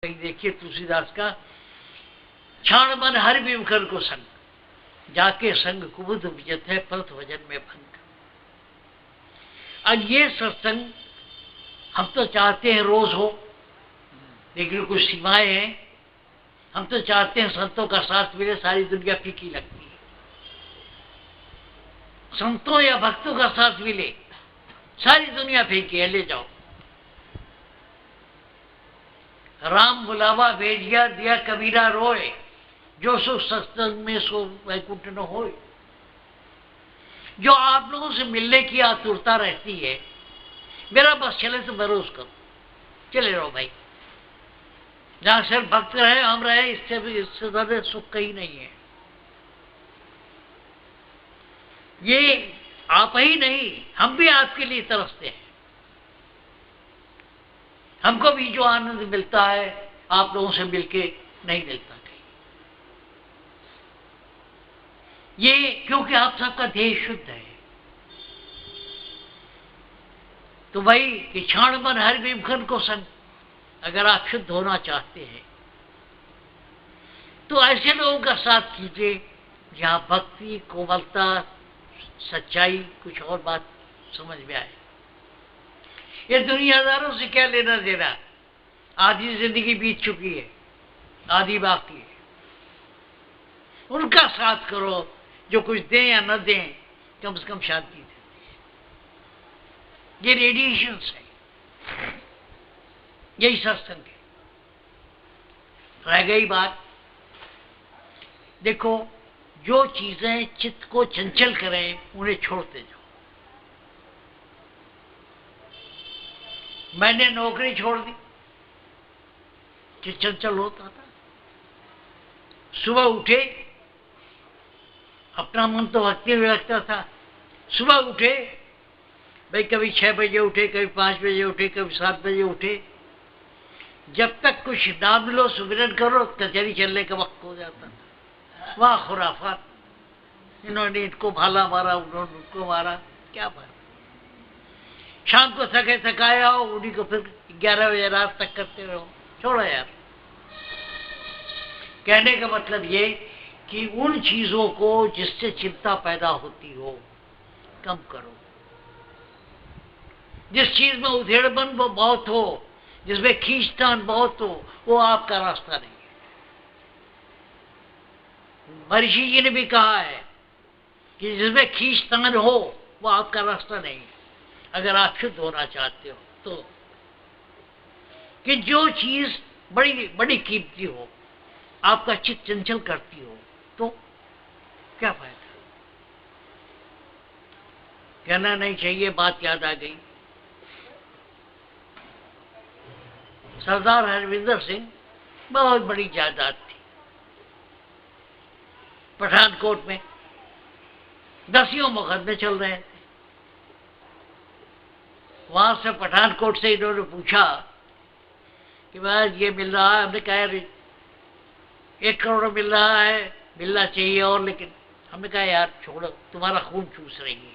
कहीं देखिए तुलसीदास का, क्षण मन हर विमकर को संग, जाके संग कुबुद विजत है परत वजन में भंग। अब ये सत्संग हम तो चाहते हैं रोज हो, लेकिन कुछ सीमाएं हैं। हम तो चाहते हैं संतों का साथ मिले, सारी दुनिया फीकी लगती है। संतों या भक्तों का साथ मिले, सारी दुनिया फीकी है, ले जाओ। राम बुलावा भेजिया दिया कबीरा रोए, जो सुख सत्संग में सो वैकुंठ न होए। जो आप लोगों से मिलने की आतुरता रहती है, मेरा बस चले तो भरोस करो, चले रहो भाई। जहां सिर्फ भक्त रहे हम रहे, इससे ज्यादा सुख कहीं नहीं है। ये आप ही नहीं, हम भी आपके लिए तरसते हैं। हमको भी जो आनंद मिलता है आप लोगों से मिलके नहीं मिलता कहीं। ये क्योंकि आप सबका ध्येय शुद्ध है। तो भाई कि क्षण मन हर विमखन को संग, अगर आप शुद्ध होना चाहते हैं तो ऐसे लोगों का साथ कीजिए जहां भक्ति, कोमलता, सच्चाई, कुछ और बात समझ में आए। ये दुनियादारों से क्या लेना देना, आधी जिंदगी बीत चुकी है, आधी बाकी है। उनका साथ करो, जो कुछ दें या न दें, कम से कम शांति देते। ये रेडिएशन है, यही सत्संग है। रह गई बात, देखो जो चीजें चित्त को चंचल करें उन्हें छोड़ते जाओ। मैंने नौकरी छोड़ दी, चित्त चंचल होता था। सुबह उठे, अपना मन तो भक्ति में रखता था। सुबह उठे भाई, कभी 6 बजे उठे, कभी 5 बजे उठे, कभी 7 बजे उठे। जब तक कुछ ना मिलो सुमिरन करो, कचहरी चलने का वक्त हो जाता था। वाह खुराफात, इन्होंने इनको भाला मारा, उन्होंने उनको मारा, क्या मारा। शाम को थके थकाया हो, उन्हीं को फिर 11 बजे रात तक करते रहो। छोड़ो यार। कहने का मतलब ये कि उन चीजों को जिससे चिंता पैदा होती हो कम करो। जिस चीज में उधेड़पन बहुत हो, जिसमें खींचतान बहुत हो, वो आपका रास्ता नहीं है। महर्षि जी ने भी कहा है कि जिसमें खींचतान हो वो आपका रास्ता नहीं है, अगर आप शुद्ध होना चाहते हो तो। कि जो चीज बड़ी बड़ी कीमती हो, आपका चित्त चंचल करती हो, तो क्या फायदा। कहना नहीं चाहिए, बात याद आ गई। सरदार हरविंदर सिंह बहुत बड़ी जायदाद थी पठानकोट में, 10 मुकदमे चल रहे थे। वहां से पठानकोट से इन्होंने पूछा कि भाई ये मिल रहा है। हमने कहा 1 करोड़ मिल रहा है, मिलना चाहिए और, लेकिन हमने कहा यार छोड़ो, तुम्हारा खून चूस रही है।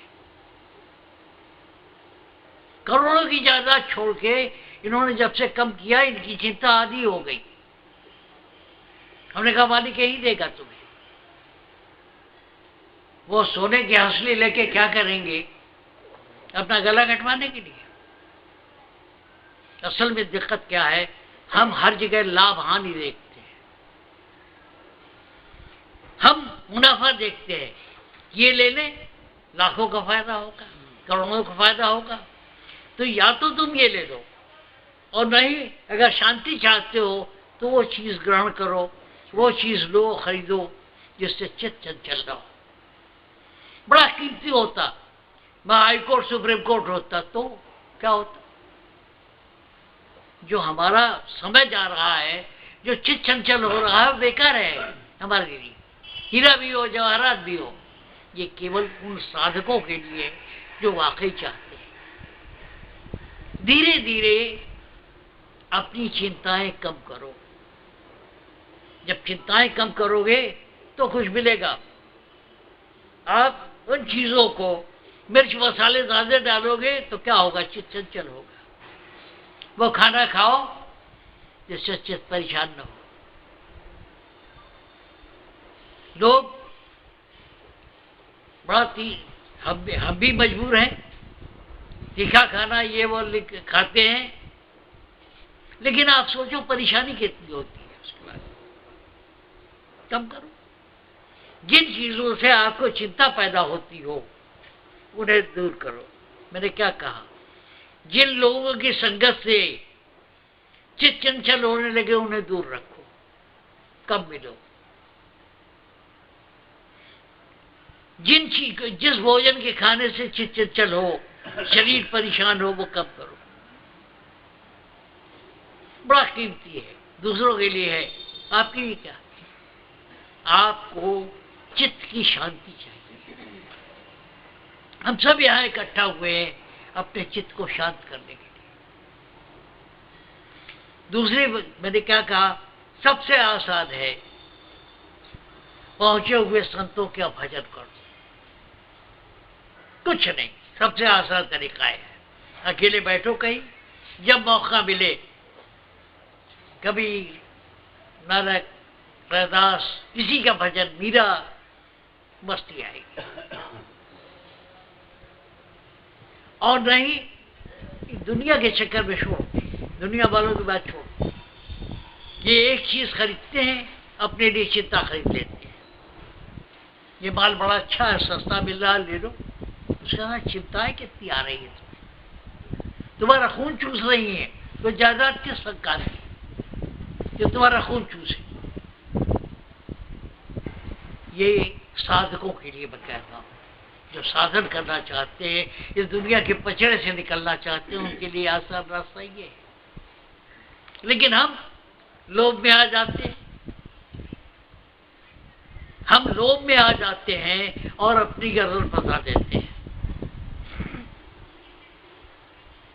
करोड़ों की जायदाद छोड़ के इन्होंने जब से कम किया, इनकी चिंता आधी हो गई। हमने कहा मालिक यही देगा तुम्हें। वो सोने की हंसली लेके क्या करेंगे, अपना गला कटवाने के लिए। असल में दिक्कत क्या है, हम हर जगह लाभ हानि देखते हैं, हम मुनाफा देखते हैं। ये ले लें, लाखों का फायदा होगा, करोड़ों का फायदा होगा। तो या तो तुम ये ले लो, और नहीं अगर शांति चाहते हो तो वो चीज ग्रहण करो, वो चीज लो, खरीदो जिससे चित्त चंचल ना हो। बड़ा कीमती होता, मैं हाईकोर्ट सुप्रीम कोर्ट होता तो क्या होता। जो हमारा समय जा रहा है, जो चित्त चंचल हो रहा है, बेकार है हमारे लिए। हीरा भी हो, जवाहरात भी हो, ये केवल उन साधकों के लिए जो वाकई चाहते हैं। धीरे धीरे अपनी चिंताएं कम करो। जब चिंताएं कम करोगे तो कुछ मिलेगा। आप उन चीजों को मिर्च मसाले ज्यादा डालोगे तो क्या होगा, चित्त चंचल होगा। वो खाना खाओ जिससे चित्त परेशान न हो। लोग बहुत ही, हम भी मजबूर हैं, तीखा खाना ये वो खाते हैं, लेकिन आप सोचो परेशानी कितनी होती है उसके बाद। कम करो। जिन चीजों से आपको चिंता पैदा होती हो उन्हें दूर करो। मैंने क्या कहा, जिन लोगों की संगत से चित्त चंचल होने लगे उन्हें दूर रखो, कम मिलो। जिस भोजन के खाने से चित्त चंचल हो, शरीर परेशान हो, वो कम करो। बड़ा कीमती है, दूसरों के लिए है, आपके लिए क्या। आपको चित्त की शांति चाहिए। हम सब यहां इकट्ठा हुए हैं अपने चित्त को शांत करने के लिए। दूसरी, मैंने क्या कहा, सबसे आसान है पहुंचे हुए संतों का भजन करो। कुछ नहीं, सबसे आसान तरीका है। अकेले बैठो कहीं, जब मौका मिले, कभी नानक, रैदास, किसी का भजन, मीरा, मस्ती आएगी। और नहीं, दुनिया के चक्कर में छोड़ो, दुनिया वालों की बात छोड़ो। ये एक चीज खरीदते हैं, अपने लिए चिंता खरीद लेते हैं। ये माल बड़ा अच्छा है, सस्ता मिल रहा है, ले लो। उसके बाद चिंताएं कितनी आ रही है, तुम्हारा खून चूस रही है, तो जायदाद किस प्रकार की जो तुम्हारा खून चूसे। ये साधकों के लिए मैं कहता हूं, जो साधन करना चाहते हैं, इस दुनिया के पचड़े से निकलना चाहते हैं, उनके लिए आसान रास्ता ये है। लेकिन हम लोभ में आ जाते हैं, हम लोभ में आ जाते हैं और अपनी गर्दन फंसा देते हैं।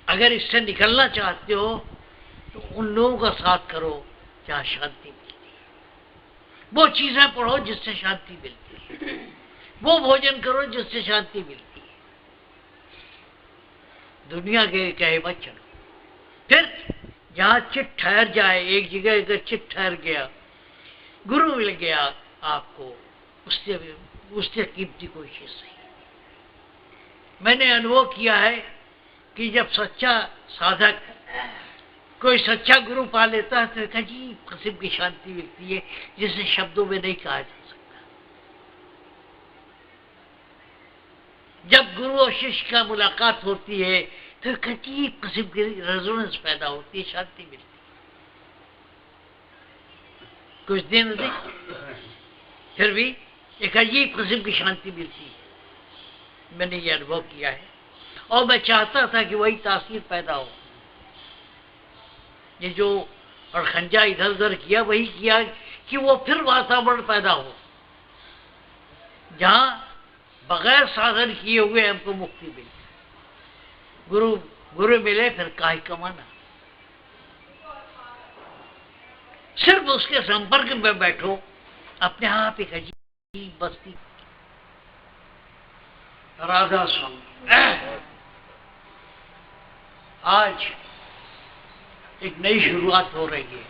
अगर इससे निकलना चाहते हो तो उन लोगों का साथ करो जहां शांति मिलती है, वो चीजें पढ़ो जिससे शांति मिलती है, वो भोजन करो जिससे शांति मिलती है। दुनिया के कहे मत चलो। फिर जहां चित्त ठहर जाए, एक जगह अगर चित्त ठहर गया, गुरु मिल गया आपको, उससे कीमती कोई चीज नहीं। मैंने अनुभव किया है कि जब सच्चा साधक कोई सच्चा गुरु पा लेता है तो एक अजीब किस्म की शांति मिलती है, जिसे शब्दों में नहीं कहा जा सकता। जब गुरु और शिष्य का मुलाकात होती है तो एक अजीब किस्म की रेजोनेंस पैदा होती है, शांति मिलती है। कुछ दिन अधिक, फिर भी एक अजीब किस्म की शांति मिलती है। मैंने ये अनुभव किया है और मैं चाहता था कि वही तासीर पैदा हो। ये जो अड़खंजा इधर उधर किया, वही किया कि वो फिर वातावरण पैदा हो जहां बगैर साधन किए हुए हमको मुक्ति मिले। गुरु मिले फिर काहे कमाना। सिर्फ उसके संपर्क में बैठो, अपने आप एक अजीब बस्ती। राधा स्वामी, आज एक नई शुरुआत हो रही है।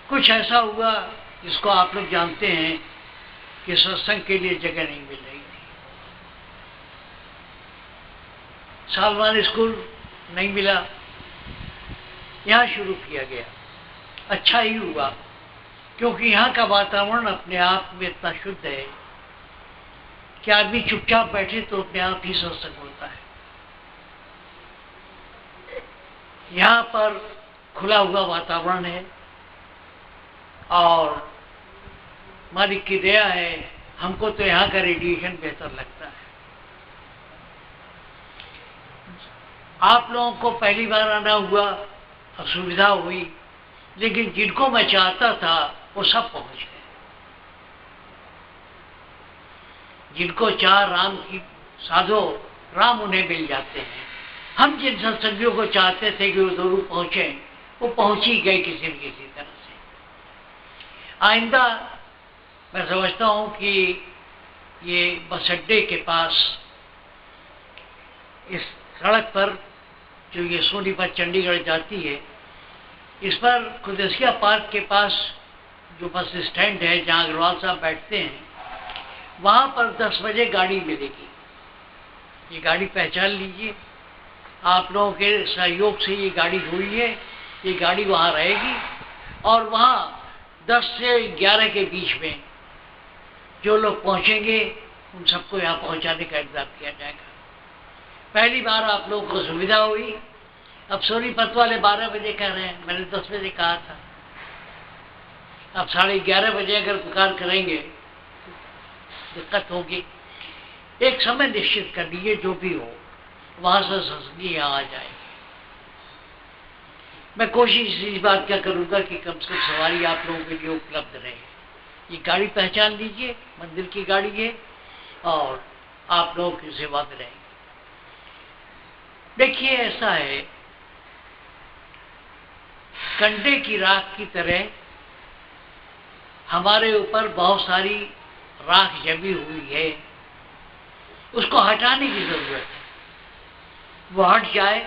कुछ ऐसा हुआ जिसको आप लोग जानते हैं कि सत्संग के लिए जगह नहीं मिल रही थी। सालवान स्कूल नहीं मिला, यहाँ शुरू किया गया। अच्छा ही हुआ, क्योंकि यहाँ का वातावरण अपने आप में इतना शुद्ध है कि आदमी चुपचाप बैठे तो अपने आप ही सत्संग होता है। यहाँ पर खुला हुआ वातावरण है और मालिक की दया है, हमको तो यहाँ का रेडिएशन बेहतर लगता है। आप लोगों को पहली बार आना हुआ, असुविधा हुई, लेकिन जिनको मैं चाहता था वो सब पहुंच गए। जिनको चाह राम की साधो, राम उन्हें मिल जाते हैं। हम जिन सत्संगियों को चाहते थे कि वो जरूर पहुंचे, वो पहुंच ही गए किसी न किसी तरह से। आइंदा मैं समझता हूं कि ये बस अड्डे के पास इस सड़क पर जो ये सोनीपत चंडीगढ़ जाती है, इस पर कुदसिया पार्क के पास जो बस स्टैंड है जहाँ अग्रवाल साहब बैठते हैं, वहाँ पर 10 बजे गाड़ी मिलेगी। ये गाड़ी पहचान लीजिए, आप लोगों के सहयोग से ये गाड़ी हुई है। ये गाड़ी वहाँ रहेगी और वहाँ 10 से 11 के बीच में जो लोग पहुँचेंगे उन सबको यहाँ पहुँचाने का इंतजाम किया जाएगा। पहली बार आप लोगों को सुविधा हुई। अब सोनीपत वाले 12 बजे कह रहे हैं, मैंने 10 बजे कहा था। अब 11:30 बजे अगर पुकार करेंगे दिक्कत होगी। एक समय निश्चित कर लीजिए, जो भी हो वहाँ से संसदीय यहाँ आ जाएगी। मैं कोशिश इस बात क्या करूँगा कि कम से कम सवारी आप लोगों के लिए उपलब्ध रहे। ये गाड़ी पहचान लीजिए, मंदिर की गाड़ी है और आप लोगों की सेवा में रहेंगे। देखिए, ऐसा है, कंडे की राख की तरह हमारे ऊपर बहुत सारी राख जमी हुई है, उसको हटाने की जरूरत है। वो हट जाए,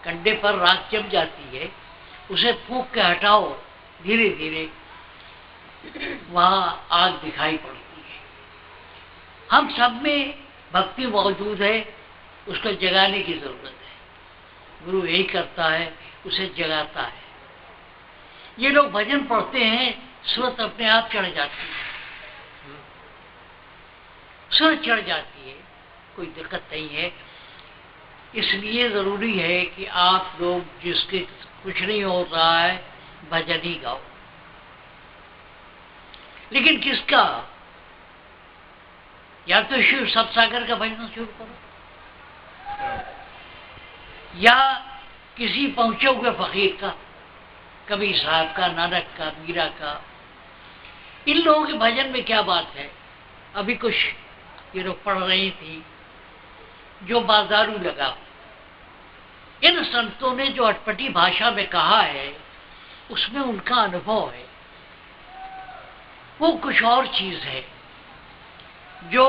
कंडे पर राख जम जाती है, उसे फूंक के हटाओ, धीरे धीरे वहाँ आग दिखाई पड़ती है। हम सब में भक्ति मौजूद है, उसको जगाने की जरूरत है। गुरु यही करता है, उसे जगाता है। ये लोग भजन पढ़ते हैं, सुरत अपने आप चढ़ जाती है, सुरत चढ़ जाती है, कोई दिक्कत नहीं है। इसलिए जरूरी है कि आप लोग जिसके कुछ नहीं हो रहा है भजन ही गाओ। लेकिन किसका? या तो शिव सतसागर का भजन शुरू करो, या किसी पहुंचे हुए फकीर का, कबीर साहब का, नानक का, मीरा का। इन लोगों के भजन में क्या बात है? अभी कुछ ये लोग पढ़ रही थी, जो बाजारू लगा। इन संतों ने जो अटपटी भाषा में कहा है, उसमें उनका अनुभव है, वो कुछ और चीज है। जो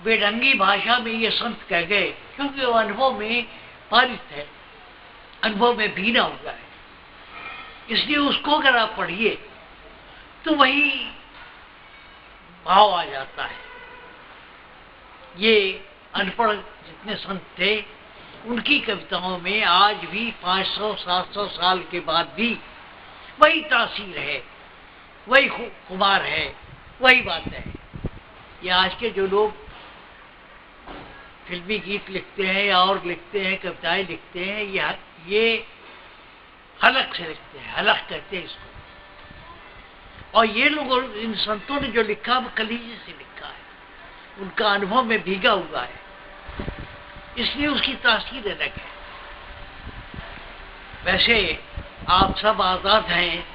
बेढंगी भाषा में ये संत कह गए, क्योंकि वो अनुभव में पारित है, अनुभव में भीना हुआ है, इसलिए उसको अगर आप पढ़िए तो वही भाव आ जाता है। ये अनपढ़ जितने संत थे, उनकी कविताओं में आज भी 500-700 साल के बाद भी वही तासीर है, वही खुमार है, वही बात है। ये आज के जो लोग फिल्मी गीत लिखते हैं या और लिखते हैं, कविताएं लिखते हैं, ये हलक से लिखते हैं, हलक कहते हैं इसको। और ये लोग, इन संतों ने जो लिखा वो कलीजे से लिखा है, उनका अनुभव में भीगा हुआ है, इसलिए उसकी तासीर अलग है। वैसे आप सब आजाद हैं,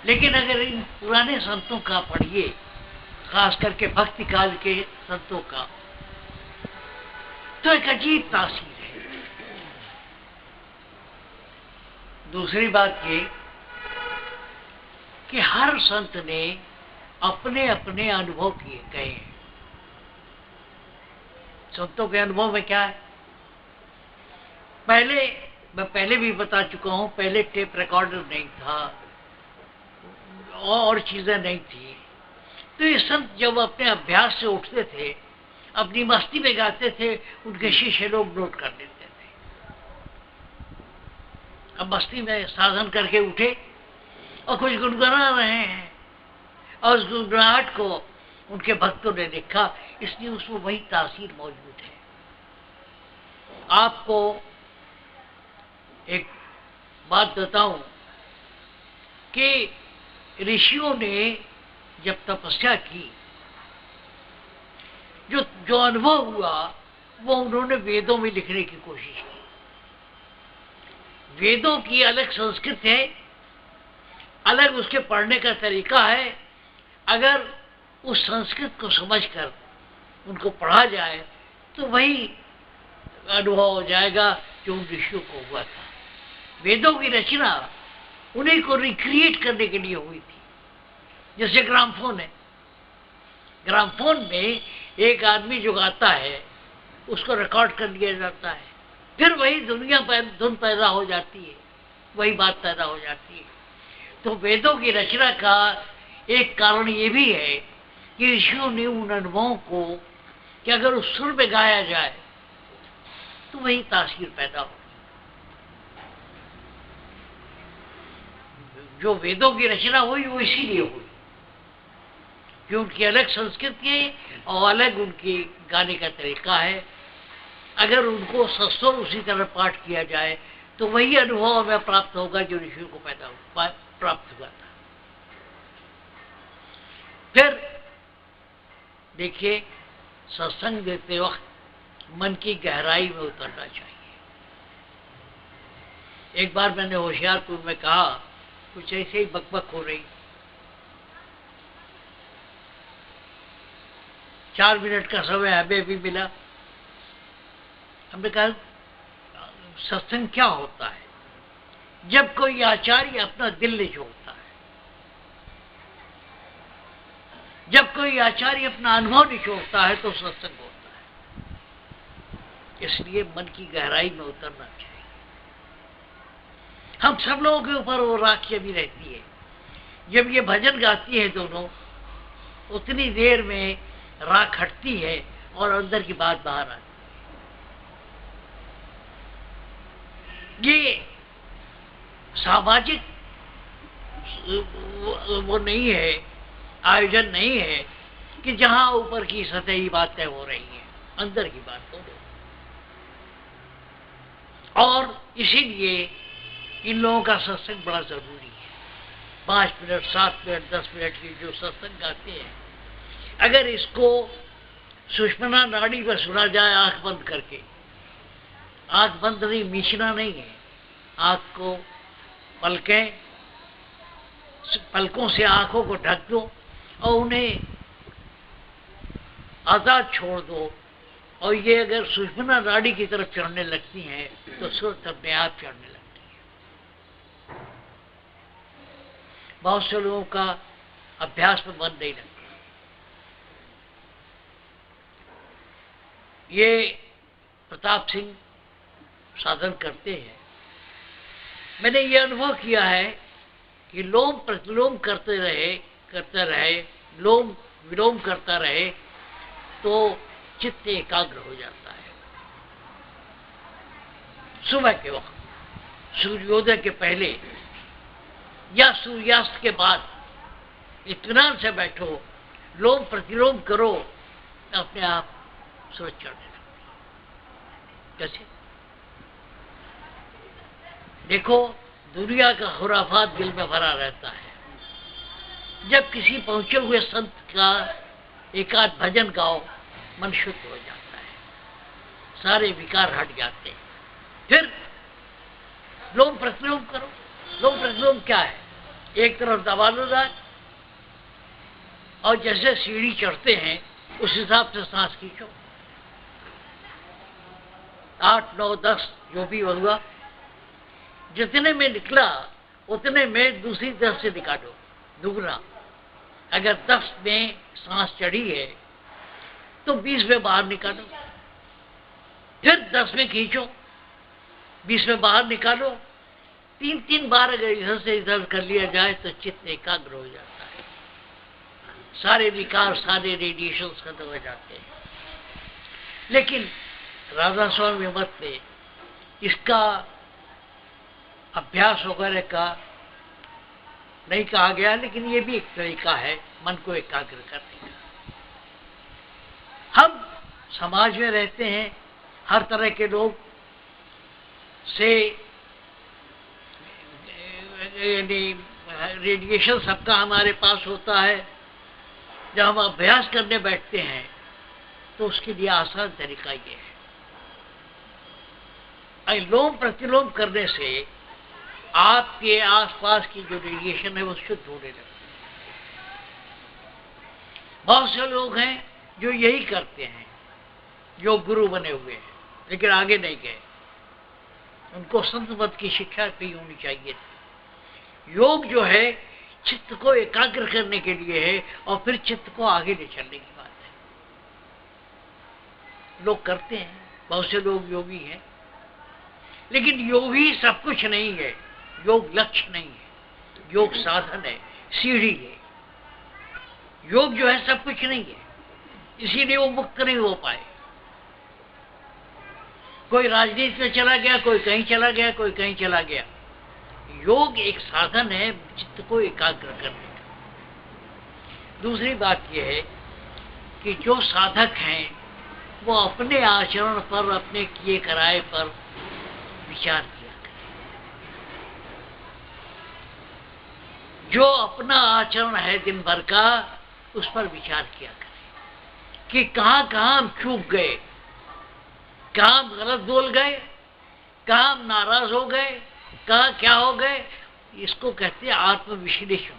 लेकिन अगर इन पुराने संतों का पढ़िए, खास करके भक्ति काल के संतों का, तो एक अजीब तासीर है। दूसरी बात ये कि हर संत ने अपने अपने अनुभव किए गए हैं। संतों के अनुभव में क्या है? मैं पहले भी बता चुका हूं, पहले टेप रिकॉर्डर नहीं था और चीजें नहीं थी, तो ये संत जब अपने अभ्यास से उठते थे, अपनी मस्ती में गाते थे, उनके शिष्य लोग नोट कर लेते थे। अब मस्ती में साधन करके उठे और कुछ गुनगुना रहे हैं, और उस गुनगुनाहट को उनके भक्तों ने देखा, इसलिए उसमें वही तासीर मौजूद है। आपको एक बात बताऊं कि ऋषियों ने जब तपस्या की, जो अनुभव हुआ वो उन्होंने वेदों में लिखने की कोशिश की। वेदों की अलग संस्कृत है, अलग उसके पढ़ने का तरीका है। अगर उस संस्कृत को समझकर उनको पढ़ा जाए तो वही अनुभव हो जाएगा जो उन ऋषियों को हुआ था। वेदों की रचना उन्हीं को रिक्रिएट करने के लिए हुई थी। जैसे ग्रामफोन है, ग्रामफोन में एक आदमी जो गाता है उसको रिकॉर्ड कर लिया जाता है, फिर वही धुन पैदा हो जाती है, वही बात पैदा हो जाती है। तो वेदों की रचना का एक कारण ये भी है कि ऋषियों ने उन अनुभवों को कि अगर उस सुर में गाया जाए तो वही तासीर पैदा हो। जो वेदों की रचना हुई वो इसीलिए हुई कि उनकी अलग संस्कृति है और अलग उनकी गाने का तरीका है। अगर उनको सस्वर उसी तरह पाठ किया जाए तो वही अनुभव हमें प्राप्त होगा जो ऋषियों को प्राप्त हुआ था। फिर देखिए, सत्संग देते वक्त मन की गहराई में उतरना चाहिए। एक बार मैंने होशियारपुर में कहा, कुछ ऐसे ही बकबक हो रही, 4 मिनट का समय हमें भी मिला। हमने कहा सत्संग क्या होता है? जब कोई आचार्य अपना दिल नहीं छोड़ता है, जब कोई आचार्य अपना अनुभव नहीं छोड़ता है तो सत्संग होता है। इसलिए मन की गहराई में उतरना चाहिए। हम सब लोगों के ऊपर वो राख भी रहती है। जब ये भजन गाती है दोनों, उतनी देर में राख हटती है और अंदर की बात बाहर आती है। ये सामाजिक वो नहीं है, आयोजन नहीं है कि जहां ऊपर की सतही बातें हो रही हैं, अंदर की बात हो रही है। और इसीलिए इन लोगों का सत्संग बड़ा जरूरी है। 5 मिनट, 7 मिनट, 10 मिनट की जो सत्संग गाते हैं, अगर इसको सुषुम्ना नाड़ी पर सुना जाए आंख बंद करके, आंख बंद नहीं, मीचना नहीं है, आंख को पलकों से आंखों को ढक दो और उन्हें आजाद छोड़ दो, और ये अगर सुषुम्ना नाड़ी की तरफ चढ़ने लगती हैं तो सुर अपने आप चढ़ने लगती है। बहुत से लोगों का अभ्यास में मन नहीं लगता। ये प्रताप सिंह साधन करते हैं। मैंने ये अनुभव किया है कि लोम प्रतिलोम करते रहे, लोम विलोम करता रहे तो चित्त एकाग्र हो जाता है। सुबह के वक्त, सूर्योदय के पहले या सूर्यास्त के बाद इत्मीनान से बैठो, लोम प्रतिलोम करो, अपने आप सूरज चढ़ने लगता। कैसे? देखो, दुनिया का खुराफात दिल में भरा रहता है। जब किसी पहुंचे हुए संत का एकाध भजन गाओ, मन शुद्ध हो जाता है, सारे विकार हट जाते हैं। फिर लोम प्रतिलोम करो। लोम प्रतिलोम क्या है? एक तरफ दबा लो दांत और जैसे सीढ़ी चढ़ते हैं उस हिसाब से सांस खींचो। 8, 9, 10 जो भी होगा, जितने में निकला उतने में दूसरी तरफ से निकालो, दुगना। अगर 10 में सांस चढ़ी है तो 20 में बाहर निकालो, फिर 10 में खींचो, 20 में बाहर निकालो। 3-3 बार अगर इधर से इधर कर लिया जाए तो चित्त एकाग्र हो जाता है, सारे विकार, सारे रेडिएशन खत्म हो जाते हैं। लेकिन राधा स्वामी मत में इसका अभ्यास वगैरह का नहीं कहा गया, लेकिन ये भी एक तरीका है मन को एकाग्र करने का। हम समाज में रहते हैं, हर तरह के लोग से रेडिएशन सबका हमारे पास होता है। जब हम अभ्यास करने बैठते हैं तो उसके लिए आसान तरीका ये है, लोम प्रतिलोम करने से आपके आसपास की जो रेडिएशन है वो शुद्ध होने लगती है। बहुत से लोग हैं जो यही करते हैं, जो गुरु बने हुए हैं, लेकिन आगे नहीं गए। उनको संत मत की शिक्षा भी होनी चाहिए थी। योग जो है चित्त को एकाग्र करने के लिए है और फिर चित्त को आगे ले चलने की बात है। लोग करते हैं, बहुत से लोग योगी हैं, लेकिन योग ही सब कुछ नहीं है, योग लक्ष्य नहीं है, योग साधन है, सीढ़ी है। योग जो है सब कुछ नहीं है, इसीलिए वो मुक्त नहीं हो पाए। कोई राजनीति में चला गया, कोई कहीं चला गया, कोई कहीं चला गया। योग एक साधन है चित्त को एकाग्र करने का। दूसरी बात यह है कि जो साधक हैं वो अपने आचरण पर, अपने किए कराए पर विचार किया करें। जो अपना आचरण है दिन भर का, उस पर विचार किया करें कि कहां कहां हम चूक गए, कहां हम गलत बोल गए, कहां हम नाराज हो गए, कहां क्या हो गए। इसको कहते हैं आत्मविश्लेषण।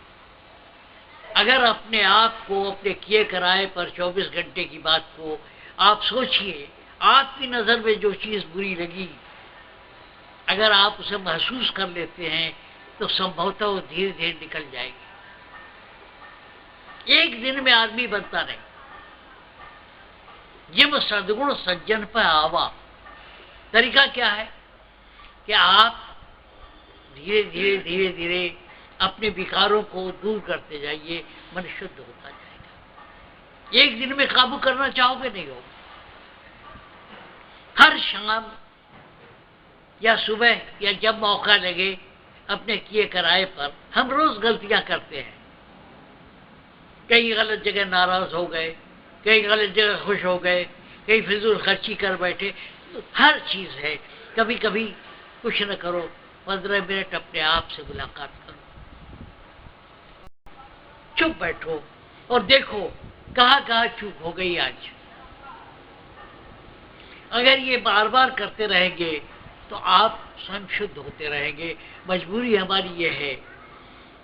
अगर अपने आप को, अपने किए कराए पर 24 घंटे की बात को आप सोचिए, आपकी नजर में जो चीज बुरी लगी, अगर आप उसे महसूस कर लेते हैं तो संभवतः वो धीरे धीरे निकल जाएगी। एक दिन में आदमी बनता नहीं। जिम सद्गुण सज्जन पर आवा, तरीका क्या है कि आप धीरे धीरे धीरे धीरे अपने विकारों को दूर करते जाइए, मन शुद्ध होता जाएगा। एक दिन में काबू करना चाहोगे नहीं होगा। हर शाम या सुबह या जब मौका लगे, अपने किए कराए पर, हम रोज गलतियां करते हैं। कहीं गलत जगह नाराज हो गए, कहीं गलत जगह खुश हो गए, कहीं फिजूल खर्ची कर बैठे। तो हर चीज है। कभी कभी कुछ न करो, 15 मिनट अपने आप से मुलाकात करो, चुप बैठो और देखो कहाँ कहाँ चूक हो गई आज। अगर ये बार बार करते रहेंगे तो आप स्वयं शुद्ध होते रहेंगे। मजबूरी हमारी ये है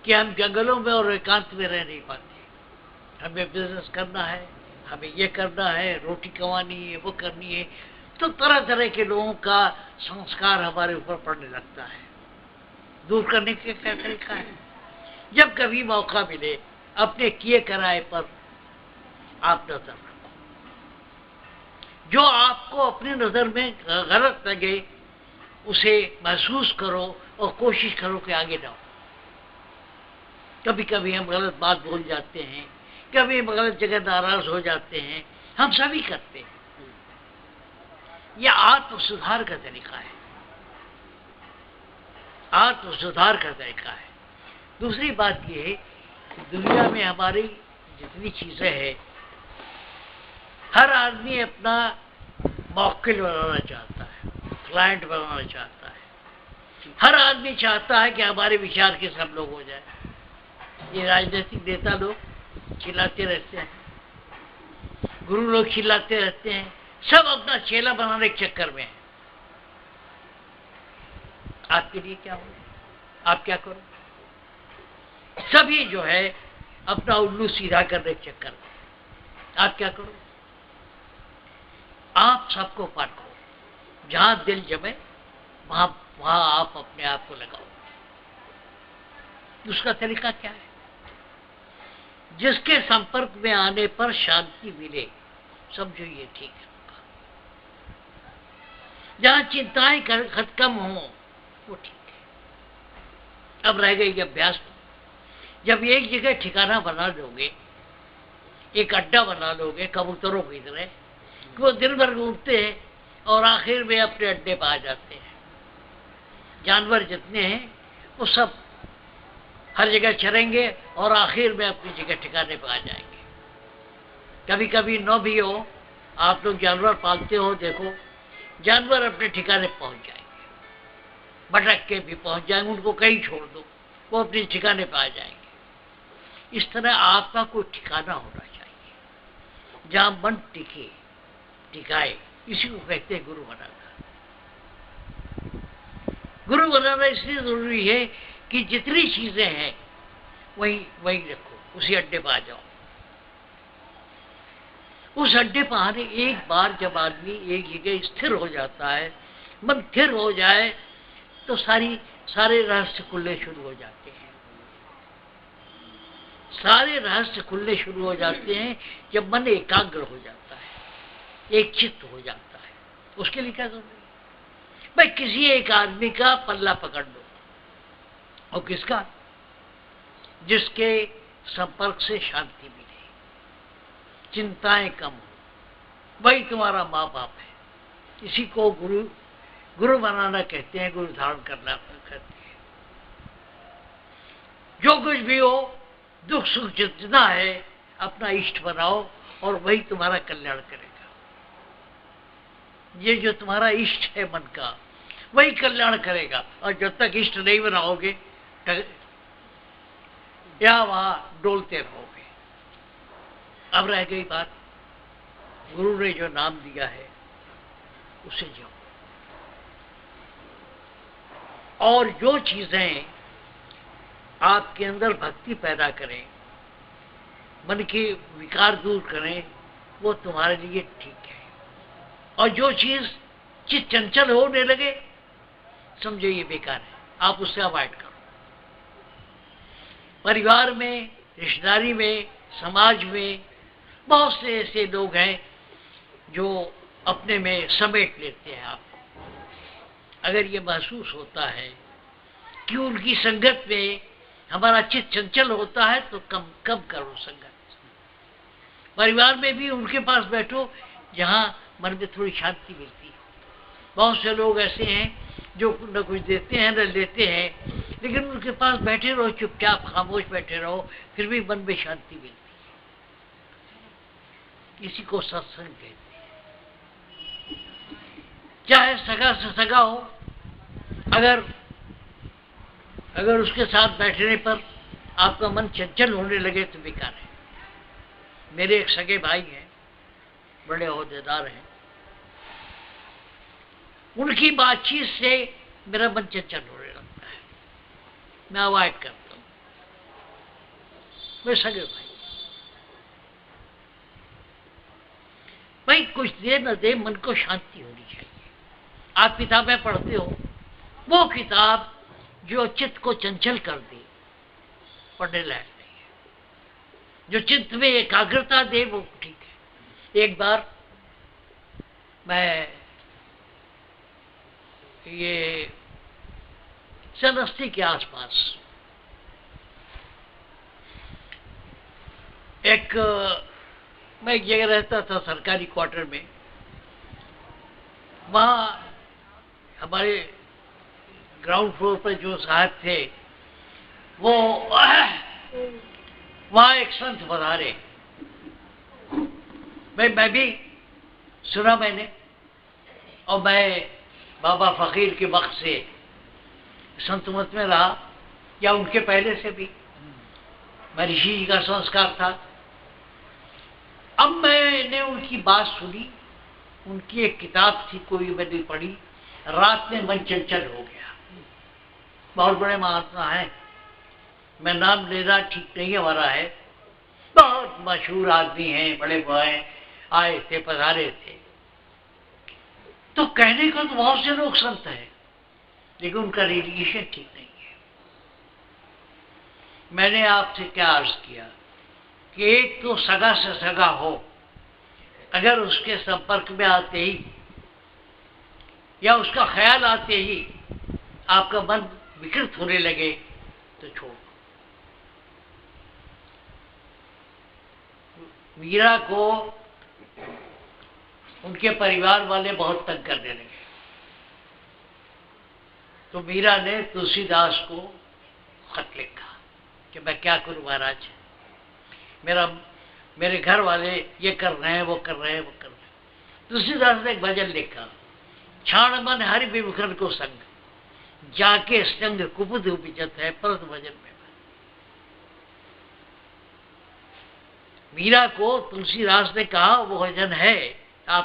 कि हम जंगलों में और एकांत में रह नहीं पाते। हमें बिजनेस करना है, हमें ये करना है, रोटी कमानी है, वो करनी है, तो तरह तरह के लोगों का संस्कार हमारे ऊपर पड़ने लगता है। दूर करने के क्या तरीका है? जब कभी मौका मिले, अपने किए कराए पर आप नजर रखो। जो आपको अपनी नजर में गलत लगे उसे महसूस करो और कोशिश करो कि आगे ना हो। कभी कभी हम गलत बात बोल जाते हैं, कभी हम गलत जगह नाराज हो जाते हैं, हम सभी करते हैं। यह आत्म सुधार का तरीका है, आत्म सुधार का तरीका है। दूसरी बात यह है कि दुनिया में हमारी जितनी चीजें हैं, हर आदमी अपना मौकिल बनाना चाहता है, क्लाइंट बनाना चाहता है। हर आदमी चाहता है कि हमारे विचार के सब लोग हो जाए। ये राजनीतिक नेता लोग चिल्लाते रहते हैं, गुरु लोग चिल्लाते रहते हैं, सब अपना चेला बनाने के चक्कर में है। आपके लिए क्या हो, आप क्या करो? सभी जो है अपना उल्लू सीधा करने के चक्कर में। आप क्या करो? आप सबको परखो, जहां दिल जमे वहां आप अपने आप को लगाओ। उसका तरीका क्या है? जिसके संपर्क में आने पर शांति मिले, समझो ये ठीक है। जहां चिंताएं खत्म हो, वो ठीक है। अब रह गई अभ्यास। जब एक जगह ठिकाना बना लोगे, एक अड्डा बना लोगे कबूतरों की तरह, वो दिन भर घूमते हैं और आखिर में अपने अड्डे पर आ जाते हैं। जानवर जितने हैं वो सब हर जगह चरेंगे और आखिर में अपनी जगह ठिकाने पर आ जाएंगे। कभी कभी न भी हो, आप लोग जानवर पालते हो, देखो जानवर अपने ठिकाने पहुंच जाएंगे, भटक के भी पहुंच जाएंगे, उनको कहीं छोड़ दो, वो अपने ठिकाने पर आ जाएंगे। इस तरह आपका कोई ठिकाना होना चाहिए जहां मन टिके, टिकाए। इसी को कहते हैं गुरु बनाना। गुरु बनाना इसलिए जरूरी है कि जितनी चीजें हैं वही वही रखो, उसी अड्डे पर आ जाओ। उस अड्डे पर आने एक बार जब आदमी एक जगह स्थिर हो जाता है, मन स्थिर हो जाए, तो सारे रहस्य खुलने शुरू हो जाते हैं। सारे रहस्य खुलने शुरू हो जाते हैं जब मन एकाग्र हो जाता है, एक चित्त हो जाता है। उसके लिए क्या जरूरी है? भाई किसी एक आदमी का पल्ला पकड़ लो, और किसका? जिसके संपर्क से शांति मिले, चिंताएं कम हो, वही तुम्हारा माँ बाप है। इसी को गुरु गुरु बनाना कहते हैं, गुरु धारण करना कहते हैं। जो कुछ भी हो, दुख सुख जितना है, अपना इष्ट बनाओ और वही तुम्हारा कल्याण करेगा। ये जो तुम्हारा इष्ट है मन का, वही कल्याण करेगा। और जब तक इष्ट नहीं बनाओगे, या वहां डोलते रहोगे। अब रह गई बात, गुरु ने जो नाम दिया है उसे जाओ, और जो चीजें आपके अंदर भक्ति पैदा करें, मन के विकार दूर करें, वो तुम्हारे लिए ठीक है। और जो चीज चित्त चंचल होने लगे, समझो ये बेकार है, आप उससे अवॉइड करो। परिवार में, रिश्तेदारी में, समाज में बहुत से ऐसे लोग हैं जो अपने में समेट लेते हैं आपको। अगर ये महसूस होता है कि उनकी संगत में हमारा चित्त चंचल होता है, तो कम करो संगत। परिवार में भी उनके पास बैठो जहां मन में थोड़ी शांति मिलती है। बहुत से लोग ऐसे हैं जो न कुछ देते हैं न लेते हैं, लेकिन उनके पास बैठे रहो, चुपचाप खामोश बैठे रहो, फिर भी मन में शांति मिलती है। इसी को सत्संग कहते हैं। चाहे सगा से सगा हो, अगर उसके साथ बैठने पर आपका मन चंचल होने लगे तो बेकार है। मेरे एक सगे भाई हैं, बड़े ओहदेदार हैं, उनकी बातचीत से मेरा मन चंचल होने लगता है, मैं अवॉइड करता हूं। मेरे सगे भाई कुछ दे न दे, मन को शांति होनी चाहिए। आप किताबें पढ़ते हो, वो किताब जो चित्त को चंचल कर दे, पढ़ने लायक नहीं है। जो चित्त में एकाग्रता दे, वो ठीक है। एक बार मैं ये 80 के आसपास मैं एक जगह रहता था सरकारी क्वार्टर में। वहाँ हमारे ग्राउंड फ्लोर पर जो साहब थे, वो वहाँ एक संत पधारे। मैं भी सुना मैंने, और मैं बाबा फकीर के वक्त से संत मत में रहा, या उनके पहले से भी मैं ऋषि जी का संस्कार था। अब मैंने उनकी बात सुनी, उनकी एक किताब थी, कोई मैंने पढ़ी, रात में मन चंचल हो गया। बहुत बड़े महात्मा हैं, मैं नाम लेना ठीक नहीं हमारा है, बहुत मशहूर आदमी हैं, बड़े बड़े आए थे, पधारे थे। तो कहने को तो बहुत से लोग संत हैं, लेकिन उनका रेडिएशन ठीक नहीं है। मैंने आपसे क्या अर्ज किया कि एक तो सगा से सगा हो, अगर उसके संपर्क में आते ही या उसका ख्याल आते ही आपका मन विकृत होने लगे, तो छोड़। मीरा को उनके परिवार वाले बहुत तंग करने लगे, तो मीरा ने तुलसीदास को खत लिखा कि मैं क्या करूं महाराज, मेरे घर वाले ये कर रहे हैं, वो कर रहे हैं, वो कर रहे हैं। तुलसीदास ने एक भजन लिखा, क्षण मन हरि विमुखन को संग, जाके संग कुपुद उपजत है परत भजन में। मीरा को तुलसीदास ने कहा, वो भजन है